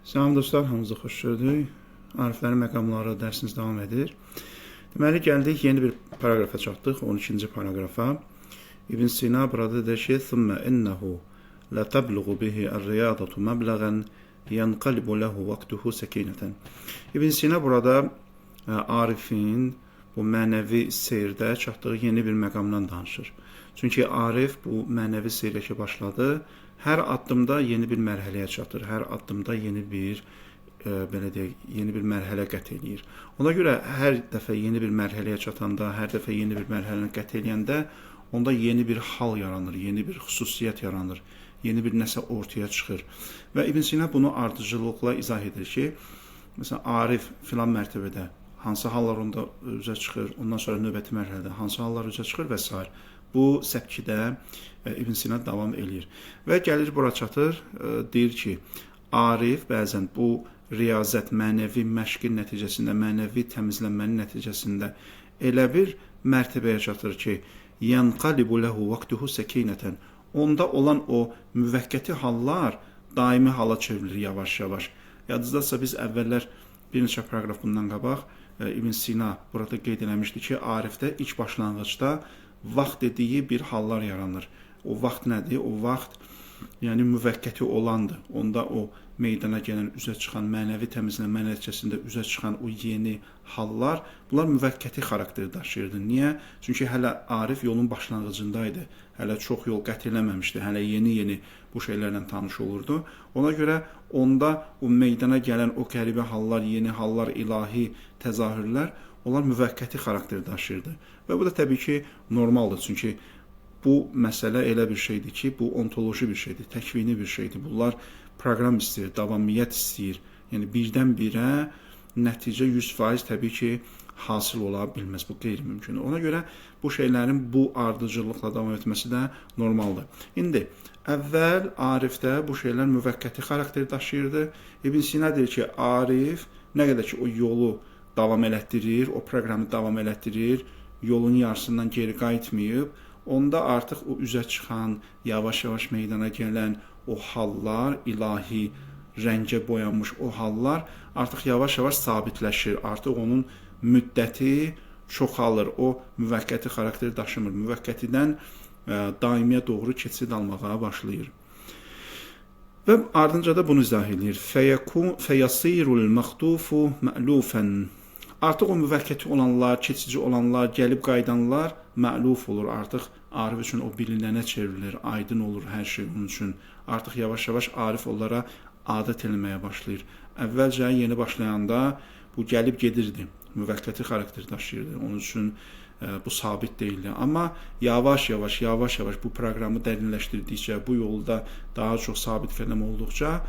Salam dostlar, hamınızı xoş gördük. Ariflərin məqamları dərsimiz davam edir. Deməli, gəldik yeni bir paragrafa çatdıq, 12-ci paragrafa. İbn Sina burada deyir ki, ثُمَّ إِنَّهُ لَتَبْلُغُ بِهِ الرِّيَاضَةُ مَبْلَغًا يَنْقَلِبُ لَهُ وَقْتُهُ سَكِينَةً. İbn Sina burada Arifin bu mənəvi seyrdə çatdığı yeni bir məqamdan danışır. Çünki Arif bu mənəvi seyrə ki başladı, hər addımda yeni bir mərhələyə çatır. Hər addımda yeni bir belə deyək, yeni bir mərhələ qət eləyir. Ona görə hər dəfə yeni bir mərhələyə çatanda, hər dəfə yeni bir mərhələni qət eləyəndə onda yeni bir hal yaranır, yeni bir xüsusiyyət yaranır, yeni bir nəsə ortaya çıxır. Və İbn Sina bunu ardıcıllıqla izah edir ki, məsələn, Arif filan mərtəbədə hansı hallar onda üzə çıxır, ondan sonra növbəti mərhələdə hansı hallar üzə çıxır və s. Bu səpkidə İbn Sina davam eləyir. Və gəlir bura çatır, deyir ki, Arif bəzən bu riyazət, mənəvi məşqin nəticəsində, mənəvi təmizlənmənin nəticəsində elə bir mərtəbəyə çatır ki, yənqalibu ləhu vaqtuhu səkinətən. Onda olan o müvəqqəti hallar daimi hala çevrilir yavaş-yavaş. Yadınızdadsa biz əvvəllər bir neçə paragraf bundan qabaq İbn Sina burada qeyd eləmişdi ki, Arifdə ilk başlanğıcda vaxt dediyi bir hallar yaranır. O vaxt nədir? O vaxt yəni müvəqqəti olandır. Onda o meydana gələn, üzə çıxan, mənəvi təmizlənmə nəticəsində üzə çıxan o yeni hallar, bunlar müvəqqəti xarakteri daşıyırdı. Niyə? Çünki hələ Arif yolun başlanğıcındaydı. Hələ çox yol qət eləməmişdi. Hələ yeni-yeni bu şeylərlə tanış olurdu. Ona görə onda o meydana gələn o qəribə hallar, yeni hallar, ilahi təzahürlər, onlar müvəqqəti xarakteri daşıyırdı. Və bu da təbii ki, normaldır. Çünki bu məsələ elə bir şeydir ki, bu ontoloji bir şeydir, təkvini bir şeydir. Bunlar proqram istəyir, davamiyyət istəyir. Yəni birdən-birə nəticə 100% təbii ki, hasil ola bilməz. Bu qeyri-mümkündür. Ona görə bu şeylərin bu ardıcıllıqla davam etməsi də normaldır. İndi əvvəl Arifdə bu şeylər müvəqqəti xarakteri daşıyırdı. İbn Sina deyir ki, Arif nə qədər ki o yolu davam elətdirir, o proqramı davam elətdirir, yolun yarısından geri qayıtmayıb, onda artıq o üzə çıxan, yavaş-yavaş meydana gələn o hallar, ilahi rəngə boyanmış o hallar artıq yavaş-yavaş sabitləşir. Artıq onun müddəti çoxalır. O müvəqqəti xarakteri daşımır. Müvəqqətidən daimiyə doğru keçid almağa başlayır. Və ardınca da bunu izah edir. Fəyasirul məxdufu mə'lufən. Artıq o müvəqqəti olanlar, keçici olanlar, gəlib qayıdanlar məluf olur. Artıq Arif üçün o bilinənə çevrilir, aydın olur hər şey onun üçün. Artıq yavaş-yavaş Arif onlara adət eləməyə başlayır. Əvvəlcə yeni başlayanda bu gəlib gedirdi, müvəqqəti xarakteri daşıyırdı. Onun üçün bu sabit deyildi. Amma yavaş-yavaş bu proqramı dərinləşdirdikcə, bu yolda daha çox sabit qədəm olduqca,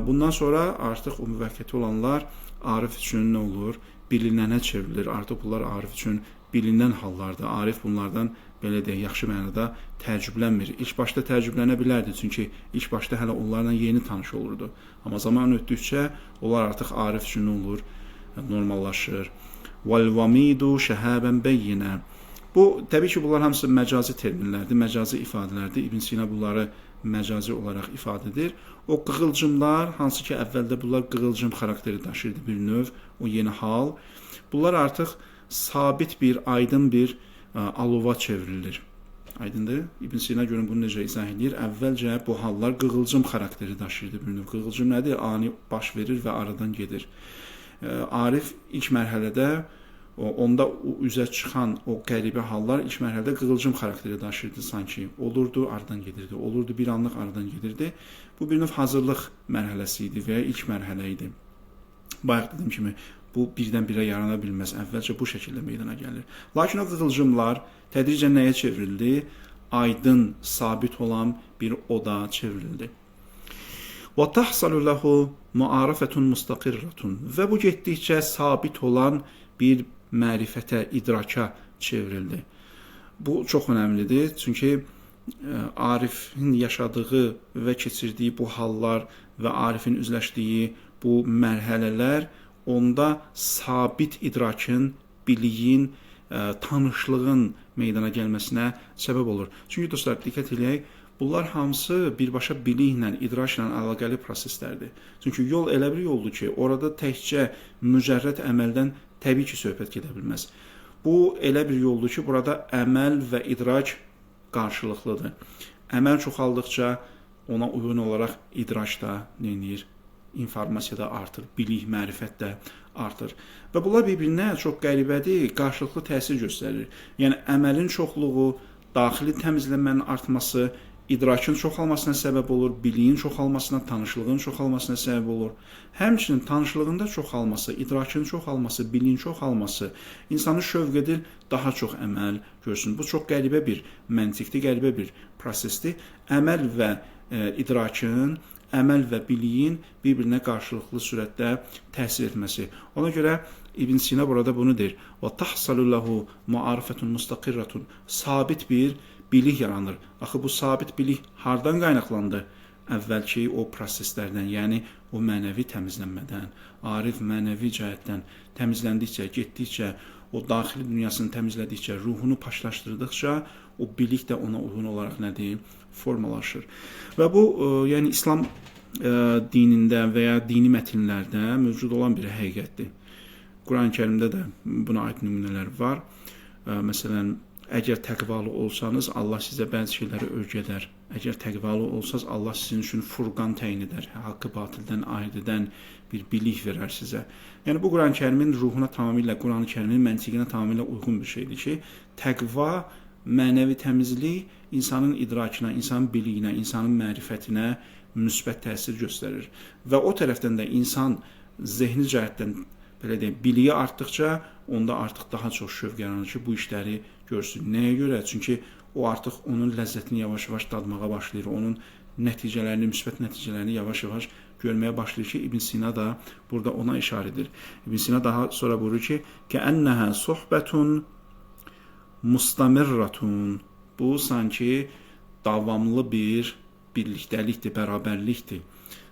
bundan sonra artıq o müvəqqəti olanlar Arif üçün nə olur? Bilinənə çevrilir. Artıq bunlar Arif üçün bilinən hallardır. Arif bunlardan belə deyək, yaxşı mənada təəccüblənmir. İlk başda təəccüblənə bilərdi, çünki ilk başda hələ onlarla yeni tanış olurdu. Amma zaman ötdükcə onlar artıq Arif üçün nə olur? Normallaşır. Vəl-vamidu şəhəbən beyyinə. Bu, təbii ki, bunlar hamısı məcazi terminlərdir, məcazi ifadələrdir. İbn Sina bunları məcazi olaraq ifadə edir. O qığılcımlar, hansı ki, əvvəldə bunlar qığılcım xarakteri daşıyırdı bir növ, o yeni hal. Bunlar artıq sabit bir, aydın bir alova çevrilir. Aydındır? İbn Sina görün bunu necə izah edir? Əvvəlcə bu hallar qığılcım xarakteri daşıyırdı bir növ. Qığılcım nədir? Ani baş verir və aradan gedir. Arif ilk mərhələdə onda üzə çıxan o qəribə hallar ilk mərhələdə qığılcım xarakteri daşıyırdı sanki. Olurdu, aradan gedirdi. Olurdu, bir anlıq aradan gedirdi. Bu bir növ hazırlıq mərhələsi idi və ya ilk mərhələ idi. Bayaq dediyim kimi, bu birdən-birə yarana bilməz. Əvvəlcə bu şəkildə meydana gəlir. Lakin o qığılcımlar tədricən nəyə çevrildi? Aydın, sabit olan bir oda çevrildi. وَتَحْصَلُ لَهُ مُعَارَفَةٌ مُسْتَقِرَّةٌ. Və bu getdikcə sabit olan bir mərifətə, idraka çevrildi. Bu çox önəmlidir. Çünki Arifin yaşadığı və keçirdiyi bu hallar və Arifin üzləşdiyi bu mərhələlər onda sabit idrakın, biliyin, tanışlığın meydana gəlməsinə səbəb olur. Çünki dostlar, diqqət edək, Bunlar hamısı birbaşa biliklə, idrakla əlaqəli proseslərdir. Çünki yol elə bir yoldur ki, orada təkcə mücərrəd əməldən təbii ki, söhbət gedə bilməz. Bu elə bir yoldur ki, burada əməl və idrak qarşılıqlıdır. Əməl çoxaldıqca ona uyğun olaraq idrak da neyinir? İnformasiya da artır, bilik, mərifət də artır. Və bunlar bir-birinə çox qəribədir, qarşılıqlı təsir göstərir. Yəni, əməlin çoxluğu, daxili təmizlənmənin artması, idrakın çoxalmasına səbəb olur, biliyin çoxalmasına, tanışlığın çoxalmasına səbəb olur. Həmçinin tanışlığında çoxalması, idrakın çoxalması, biliyin çoxalması insanı şövq edir, daha çox əməl görsün. Bu çox qəribə bir məntiqdir, qəribə bir prosesdir. Əməl və idrakın, əməl və biliyin bir-birinə qarşılıqlı sürətdə təsir etməsi. Ona görə İbn Sina burada bunu deyir. وَتَحْصَلُ لَهُ مُعَارِفَةٌ مُسْتَقِرَّةٌ Sabit bir bilik yaranır. Axı bu sabit bilik hardan qaynaqlandı? Əvvəlki o proseslərdən, yəni o mənəvi təmizlənmədən, arif mənəvi cəhətdən təmizləndikcə, getdikcə, o daxili dünyasını təmizlədikcə, ruhunu paşlaşdırdıqca o bilik də ona uyğun olaraq nədir? Formalaşır. Və bu, yəni İslam dinində və ya dini mətnlərdə mövcud olan bir həqiqətdir. Quran-ı Kərimdə də buna aid nümunələr var. Məsələn, əgər təqvalı olsanız, Allah sizə bəzi şeyləri öyrədər. Əgər təqvalı olsanız, Allah sizin üçün furqan təyin edər. Haqqı batildən ayırt edən bir bilik verər sizə. Yəni, bu Quran-ı Kərimin ruhuna tamamilə, Quran-ı Kərimin məntiqinə tamamilə uyğun bir şeydir ki, təqva, mənəvi təmizlik insanın idrakına, insanın biliyinə, insanın mərifətinə müsbət təsir göstərir. Və o tərəfdən də insan zehni cəhətdən, belə deyim, biliyi artdıqca onda artıq daha çox şövq yaranır ki, bu işləri görsün. Nəyə görə? Çünki o artıq onun ləzzətini yavaş-yavaş dadmağa başlayır. Onun nəticələrini, müsbət nəticələrini yavaş-yavaş görməyə başlayır ki, İbn Sina da burada ona işarə edir. İbn Sina daha sonra buyurur ki, "Kəənnəhə suhbətun mustamirratun." Bu sanki davamlı bir birlikdəlikdir, bərabərlikdir.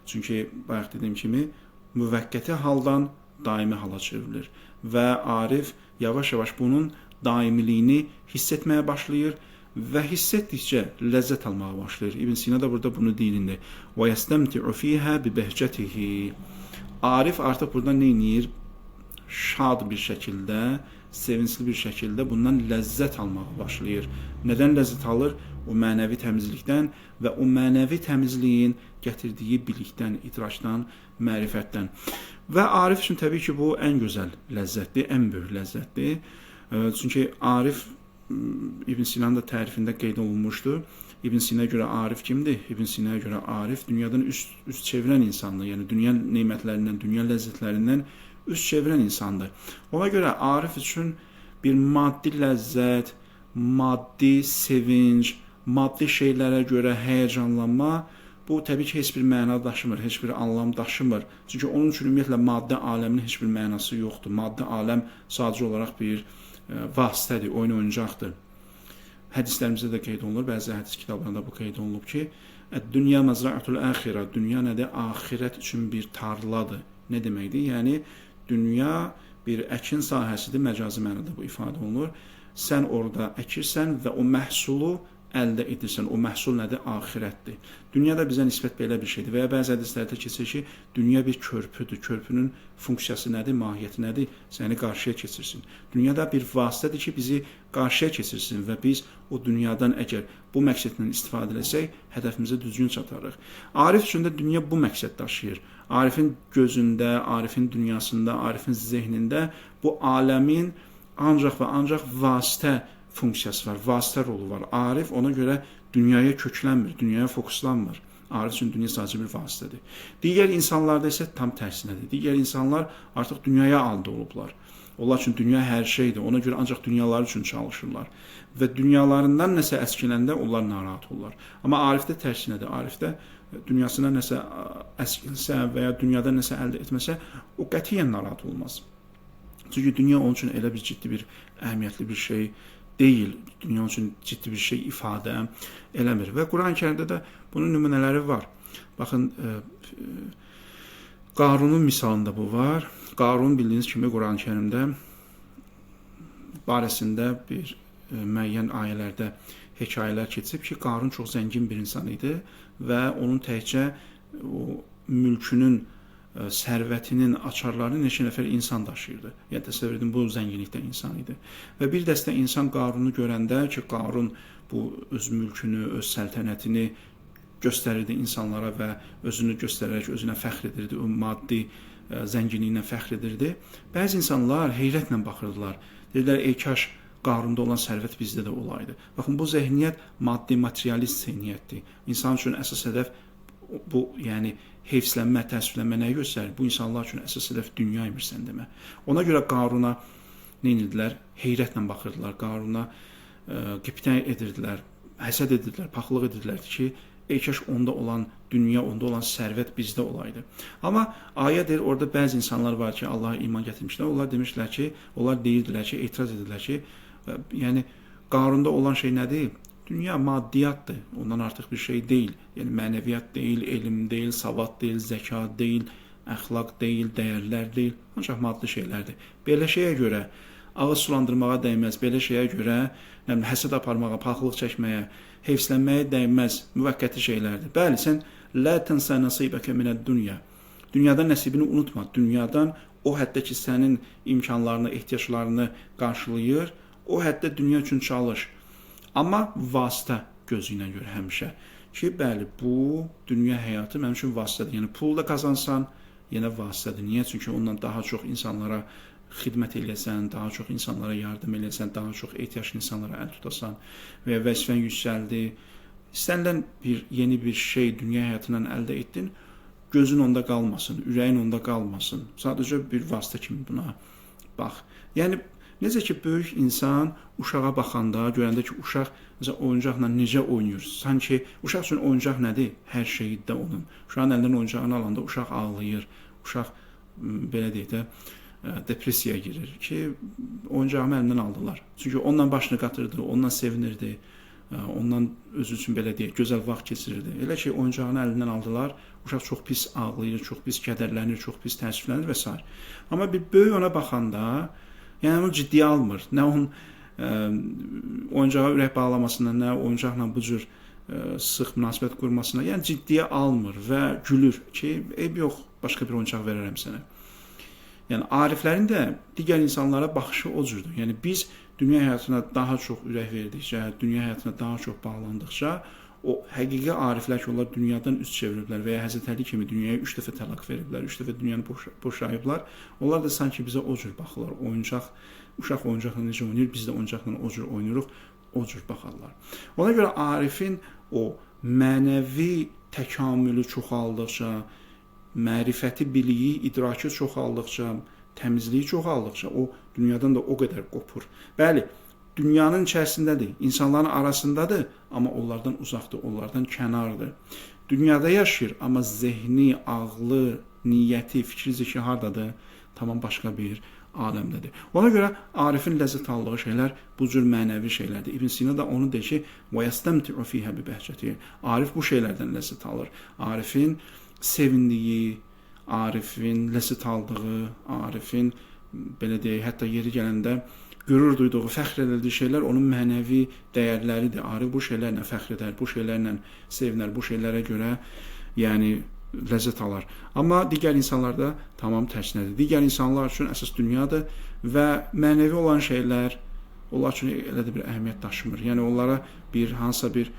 Çünki bayaq dediyim kimi müvəqqəti haldan daimi hala çevrilir və arif yavaş-yavaş bunun daimiliyini hiss etməyə başlayır və hiss etdikcə ləzzət almağa başlayır. İbn Sina da burada bunu deyir. Və yəstəmti'u fiha bi behcetihi. Arif artıq burada nə edir? Şad bir şəkildə, sevincli bir şəkildə bundan ləzzət almağa başlayır. Nədən ləzzət alır? O mənəvi təmizlikdən və o mənəvi təmizliyin gətirdiyi bilikdən, idrakdan, mərifətdən. Və arif üçün təbii ki, bu ən gözəl ləzzətdir, ən böyük ləzzətdir. Çünki arif İbn Sina'nın da tərifində qeyd olunmuşdur. İbn Sina'ya görə arif kimdir? İbn Sina'ya görə arif dünyadan üst çevirən insandır. Yəni dünya nemətlərindən, dünya ləzzətlərindən üst çevirən insandır. Ona görə arif üçün bir maddi ləzzət, maddi sevinc, maddi şeylərə görə həyəcanlanma, bu təbii ki, heç bir məna daşımır, heç bir anlam daşımır. Çünki onun üçün ümumiyyətlə maddi aləmin heç bir mənası yoxdur. Maddi aləm sadəcə olaraq bir vasitədir, oyuncaqdır. Hədislərimizdə də qeyd olunur, bəzi hədis kitablarında bu qeyd olunub ki, "Dünya məzra'atul axirə", dünya nədir? Axirət üçün bir tarladır. Nə deməkdir? Yəni dünya bir əkin sahəsidir, məcazi mənada bu ifadə olunur. Sən orada əkirsən və o məhsulu əldə edirsən. O məhsul nədir? Axirətdir. Dünyada bizə nisbət belə bir şeydir və ya bəzi hədislərdə keçir ki, dünya bir körpüdür. Körpünün funksiyası nədir? Mahiyyəti nədir? Səni qarşıya keçirsin. Dünyada bir vasitədir ki, bizi qarşıya keçirsin və biz o dünyadan əgər bu məqsədlə istifadə etsək, hədəfimizə düzgün çatarıq. Arif üçün də dünya bu məqsəd daşıyır. Arifin gözündə, Arifin dünyasında, Arifin zehnində bu aləmin ancaq və ancaq vasitə funksiyası var, vasitə rolu var. Arif ona görə dünyaya köklənmir, dünyaya fokuslanmır. Arif üçün dünya sadəcə bir vasitədir. Digər insanlarda isə tam tərsinədir. Digər insanlar artıq dünyaya aid olublar. Onlar üçün dünya hər şeydir. Ona görə ancaq dünyaları üçün çalışırlar. Və dünyalarından nəsə əskiləndə onlar narahat olurlar. Amma Arifdə tərsinədir. Arifdə dünyasına nəsə əskilsə və ya dünyada nəsə əldə etməsə, o qətiyyən narahat olmaz. Çünki dünya onun üçün elə bir ciddi bir əhəmiyyətli bir şey deyil. Dünya üçün ciddi bir şey ifadə eləmir. Və Quran-ı Kərimdə də bunun nümunələri var. Baxın, Qarunun misalında bu var. Qarun bildiyiniz kimi Quran-ı Kərimdə barəsində bir müəyyən ayələrdə hekayələr keçib ki, Qarun çox zəngin bir insan idi və onun təkcə o mülkünün, sərvətinin açarlarını neçə nəfər insan daşıyırdı. Yəni təsəvvür edin, bu zənginlikdə insan idi. Və bir dəstə insan Qarunu görəndə ki, Qarun bu öz mülkünü, öz səltənətini göstərirdi insanlara və özünü göstərərək özünə fəxr edirdi, o maddi zənginliyinə fəxr edirdi. Bəzi insanlar heyrətlə baxırdılar. Dedilər, ey kaş Qarunda olan sərvət bizdə də olaydı. Baxın, bu zəhniyyət maddi, materialist zəhniyyətdir. İnsan üçün əsas hədəf bu, yəni heyfslənmə, təəssüflənmə nəyi göstərir? Bu insanlar üçün əsas hədəf dünya imiş sən demə. Ona görə Qaruna nə edirdilər? Heyrətlə baxırdılar. Qaruna qibtə edirdilər, həsəd edirdilər, paxıllıq edirdilər ki, ey kaş onda olan dünya, onda olan sərvət bizdə olaydı. Amma ayə deyir, orada bəzi insanlar var ki, Allaha iman gətirmişlər. Onlar demişlər ki, onlar deyirdilər ki, etiraz edirlər ki, yəni Qarunda olan şey nədir? Dünya maddiyyatdır. Ondan artıq bir şey deyil. Yəni mənəviyyat deyil, elm deyil, savad deyil, zəka deyil, əxlaq deyil, dəyərlər deyil. Ancaq maddi şeylərdir. Belə şeyə görə ağız sulandırmağa dəyməz. Belə şeyə görə həsəd aparmağa, paxıllıq çəkməyə, heyfslənməyə dəyməz. Müvəqqəti şeylərdir. Bəli, sən la tansa nasibaka minəd-dunya. Dünyadan nəsibini unutma. Dünyadan o həddə ki, sənin imkanlarını, ehtiyaclarını qarşılayır, o həddə dünya üçün çalış. Amma vasitə gözü ilə gör həmişə. Ki, bəli, bu dünya həyatı mənim üçün vasitədir. Yəni, pul da qazansan, yenə vasitədir. Niyə? Çünki ondan daha çox insanlara xidmət eləyəsən, daha çox insanlara yardım eləyəsən, daha çox ehtiyaclı insanlara əl tutasan və vəzifən yüksəldi. İstənilən yeni bir şey dünya həyatından əldə etdin, gözün onda qalmasın, ürəyin onda qalmasın. Sadəcə bir vasitə kimi buna bax. Yəni, necə ki, böyük insan uşağa baxanda, görəndə ki, uşaq oyuncaqla necə oynayır? Sanki uşaq üçün oyuncaq nədir? Hər şeyi də onun. Uşağın əlindən oyuncağını alanda uşaq ağlayır. Uşaq, belə deyək də, depressiyaya girir ki, oyuncağımı əlindən aldılar. Çünki onunla başını qatırdı, onunla sevinirdi, ondan özü üçün belə deyək, gözəl vaxt keçirirdi. Elə ki, oyuncağını əlindən aldılar, uşaq çox pis ağlayır, çox pis kədərlənir, çox pis təəssüflənir və s. Amma bir böyük ona baxanda, yəni onu ciddiyə almır. Nə onun oyuncağa ürək bağlamasından, nə oyuncaqla bu cür sıx münasibət qurmasına, yəni ciddiyə almır və gülür ki, eyb yox, başqa bir oyuncaq verərəm sənə. Yəni, ariflərin də digər insanlara baxışı o cürdür. Yəni, biz dünya həyatına daha çox ürək verdikcə, dünya həyatına daha çox bağlandıqca, o həqiqi ariflər ki, onlar dünyadan üst çeviriblər və ya Həzrət Əli kimi dünyaya 3 dəfə təlaq veriblər, 3 dəfə dünyanı boşayıblar. Onlar da sanki bizə o cür baxırlar. Uşaq oyuncaqla necə oynayır, biz də oyuncaqla o cür oynayırıq, o cür baxarlar. Ona görə arifin o mənəvi təkamülü çoxaldıqca, mərifəti, biliyi, idrakı çoxaldıqca, təmizliyi çoxaldıqca o dünyadan da o qədər qopur. Bəli, dünyanın içərisindədir, insanların arasındadır, amma onlardan uzaqdır, onlardan kənardır. Dünyada yaşayır, amma zehni, ağlı, niyyəti, fikri, zikri hardadır? Tamam başqa bir aləmdədir. Ona görə arifin ləzzət aldığı şeylər bu cür mənəvi şeylərdir. İbn Sina da onu deyir ki, وَيَسْتَمْتِعُ فِيهَا بِبَهْجَتِهِ. Arif bu şeylərdən ləzzət alır. Arifin sevindiyi, arifin ləzzət aldığı, arifin belə deyək, hətta yeri gələndə qürur duyduğu, fəxr edildiyi şeylər onun mənəvi dəyərləridir. Arif bu şeylərlə fəxr edər, bu şeylərlə sevinər, bu şeylərə görə yəni ləzzət alar. Amma digər insanlarda tamam tərsinədir. Digər insanlar üçün əsas dünyadır və mənəvi olan şeylər onlar üçün elə də bir əhəmiyyət daşımır. Yəni onlara bir hansısa bir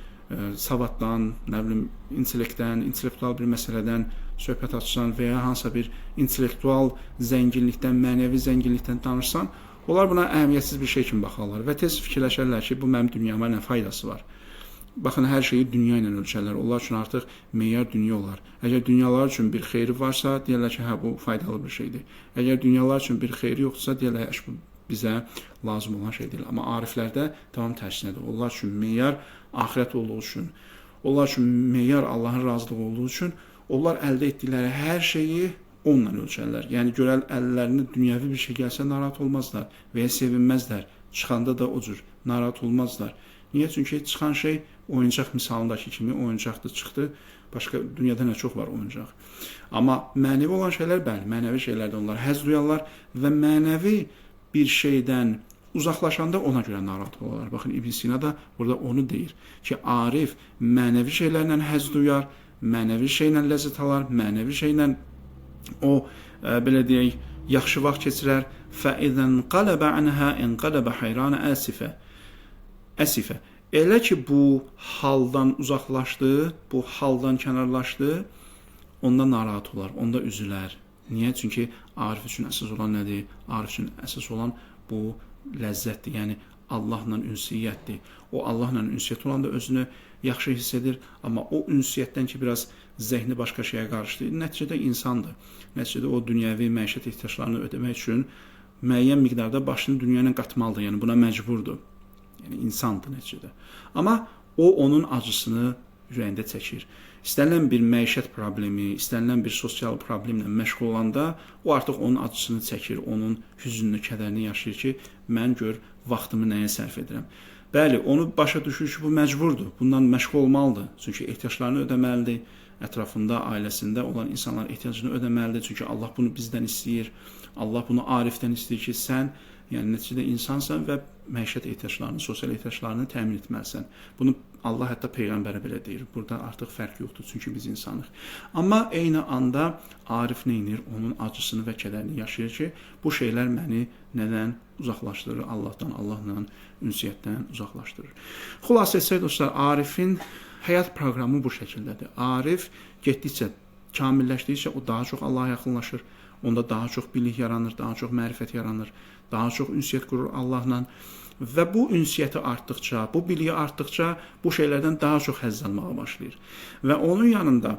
savaddan, nə bilim, intellektual bir məsələdən söhbət açsan və ya hansısa bir intellektual zənginlikdən, mənəvi zənginlikdən danışsan, onlar buna əhəmiyyətsiz bir şey kimi baxarlar və tez fikirləşərlər ki, bu mənim dünyama nə faydası var. Baxın, hər şeyi dünya ilə ölçərlər. Onlar üçün artıq meyar dünya olar. Əgər dünyalar üçün bir xeyri varsa, deyərlər ki, hə, bu faydalı bir şeydir. Əgər dünyalar üçün bir xeyri yoxdursa, deyərlər, bu bizə lazım olan şey deyil. Amma ariflərdə tamam tərsinədir. Onlar üçün meyar axirət olduğu üçün, onlar üçün meyar Allahın razılığı olduğu üçün, onlar əldə etdikləri hər şeyi onunla ölçərlər. Yəni, görər əllərində dünyəvi bir şey gəlsə narahat olmazlar və ya sevinməzlər. Çıxanda da o cür narahat olmazlar. Niyə? Çünki çıxan şey oyuncaq misalındakı kimi oyuncaqdır, çıxdı. Başqa dünyada nə çox var oyuncaq. Amma mənəvi olan şeylər, bəli, mənəvi şeylərdə onlar həzz duyarlar və mənəvi bir şeydən uzaqlaşanda ona görə narahat olarlar. Baxın, İbn Sina da burada onu deyir ki, arif mənəvi şeylərlə həzz duyar, mənəvi şeylə ləzzət alar, mənəvi şeylə o, belə deyək, yaxşı vaxt keçirər. Fəidən qalabə anhə inqalabə hayranə əsifə. Elə ki, bu haldan uzaqlaşdı, bu haldan kənarlaşdı, onda narahat olar, onda üzülər. Niyə? Çünki arif üçün əsas olan nədir? Arif üçün əsas olan bu ləzzətdir, yəni Allahla ünsiyyətdir. O Allahla ünsiyyət olanda özünü yaxşı hiss edir, amma o ünsiyyətdən ki, biraz zəhni başqa şeyə qarışdı. Nəticədə insandır. Nəticədə o dünyəvi məişət ehtiyaclarını ödəmək üçün müəyyən miqdarda başını dünya ilə qatmalıdır, yəni buna məcburdur. Yəni insandır nəticədə. Amma o onun acısını ürəyində çəkir. İstənilən bir məişət problemi, istənilən bir sosial problemlə məşğul olanda o artıq onun acısını çəkir, onun hüznünü, kədərini yaşayır ki, mən gör vaxtımı nəyə sərf edirəm. Bəli, onu başa düşür ki, bu məcburdur, bundan məşğul olmalıdır. Çünki ehtiyaclarını ödəməlidir, ətrafında, ailəsində olan insanlar ehtiyacını ödəməlidir. Çünki Allah bunu bizdən istəyir, Allah bunu arifdən istəyir ki, sən yəni nəticədə insansan və məişət ehtiyaclarını, sosial ehtiyaclarını təmin etməlisən. Bunu Allah hətta Peyğəmbərə belə deyir. Burada artıq fərq yoxdur, çünki biz insanıq. Amma eyni anda arif neynir? Onun acısını və kədərini yaşayır ki, bu şeylər məni nədən uzaqlaşdırır? Allahdan, Allahla ünsiyyətdən uzaqlaşdırır. Xülasə etsək dostlar, arifin həyat proqramı bu şəkildədir. Arif getdikcə, kamilləşdikcə o daha çox Allaha yaxınlaşır. Onda daha çox bilik yaranır, daha çox mərifət yaranır, daha çox ünsiyyət qurur Allahla. Və bu ünsiyyəti artdıqca, bu biliyi artdıqca bu şeylərdən daha çox həzz almağa başlayır. Və onun yanında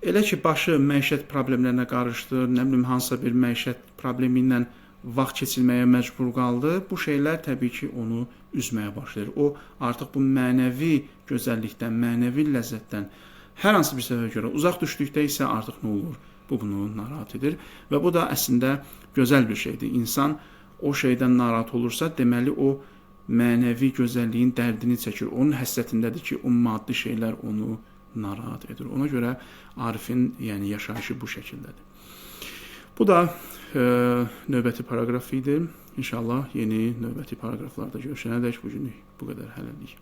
elə ki, başı məişət problemlərinə qarışdı, nə bilim, hansısa bir məişət problemi ilə vaxt keçirməyə məcbur qaldı, bu şeylər təbii ki, onu üzməyə başlayır. O artıq bu mənəvi gözəllikdən, mənəvi ləzzətdən hər hansı bir səbəbə görə uzaq düşdükdə isə artıq nə olur? Bu bunu narahat edir və bu da əslində gözəl bir şeydir. İnsan o şeydən narahat olursa, deməli o mənəvi gözəlliyin dərdini çəkir. Onun həsrətindədir ki, o maddi şeylər onu narahat edir. Ona görə arifin yəni yaşayışı bu şəkildədir. Bu da növbəti paraqraf idi. İnşallah yeni növbəti paraqraflarda görüşənədək bu günlük bu qədər hələlik.